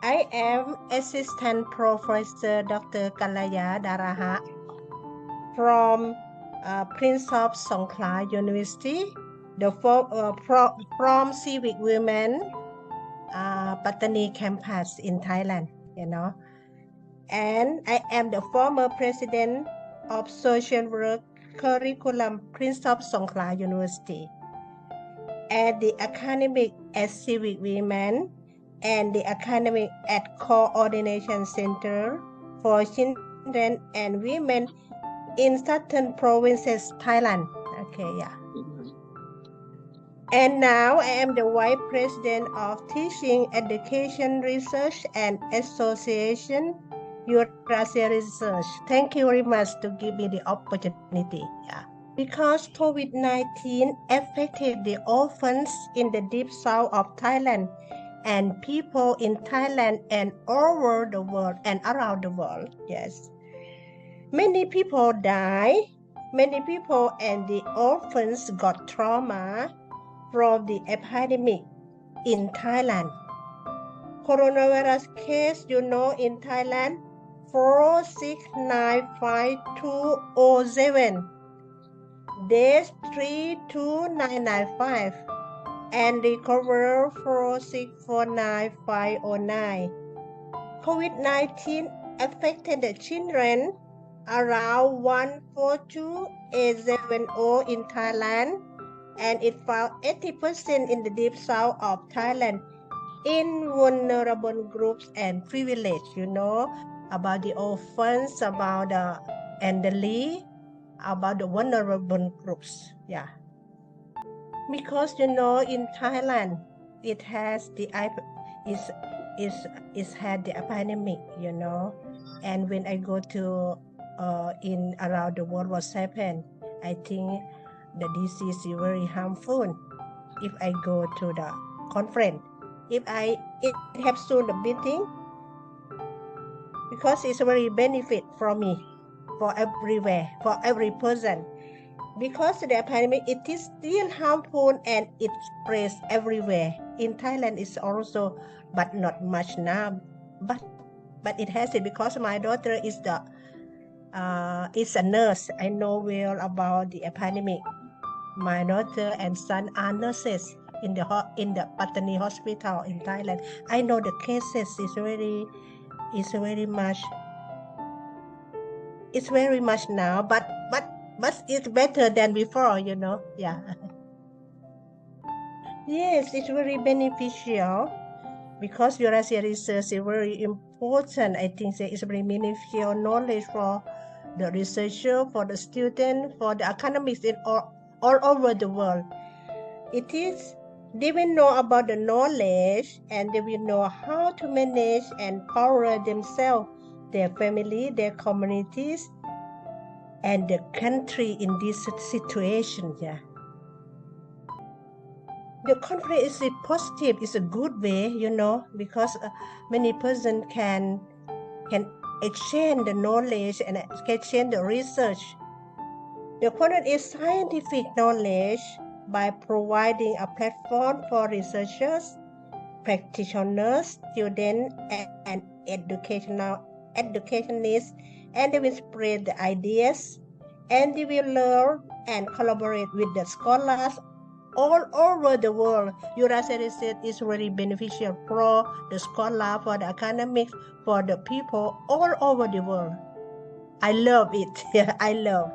I am Assistant Professor Dr. Kanalaya Daraha from Prince of Songkhla University, from Civic Women Pattani campus in Thailand, And I am the former president of Social Work Curriculum Prince of Songkhla University, and the academic at Civic Women, and the academic at Coordination Center for Children and Women in Southern Provinces, Thailand. Okay, yeah. And now I am the Vice President of Teaching, Education, Research and Association, Eurasia Research. Thank you very much to give me the opportunity. Yeah. Because COVID-19 affected the orphans in the deep south of Thailand and people in Thailand and all over the world and around the world. Yes. Many people died. Many people and the orphans got trauma from the epidemic in Thailand. Coronavirus case, in Thailand, 4695207. Death 32995 and recover 4649509. COVID-19 affected the children around 142,870 in Thailand, and it found 80% in the deep south of Thailand in vulnerable groups and privilege, about the orphans, about the elderly, about the vulnerable groups. Yeah. Because in Thailand it has the had the epidemic, and when I go to in around the world what's happened, I think the disease is very harmful. If I go to the conference, it have soon the meeting, because it's a very benefit for me, for everywhere, for every person. Because the epidemic, it is still harmful and it spreads everywhere. In Thailand, it's also, but not much now. But it has it because my daughter is a nurse. I know well about the epidemic. My daughter and son are nurses in the Pattani hospital in Thailand. I know the cases is very much now, but it's better than before, Yeah. Yes, it's very beneficial because Eurasia Research is very important. I think that it's very beneficial knowledge for the researcher, for the student, for the academics in all over the world. It is, they will know about the knowledge and they will know how to manage and power themselves, their family, their communities, and the country in this situation. Yeah. The conference is positive, it's a good way, because many persons can exchange the knowledge and exchange the research. The conference is scientific knowledge by providing a platform for researchers, practitioners, students, and educationists, and they will spread the ideas, and they will learn and collaborate with the scholars all over the world. Eurasia Research is very beneficial for the scholar, for the academics, for the people all over the world. I love it. I love.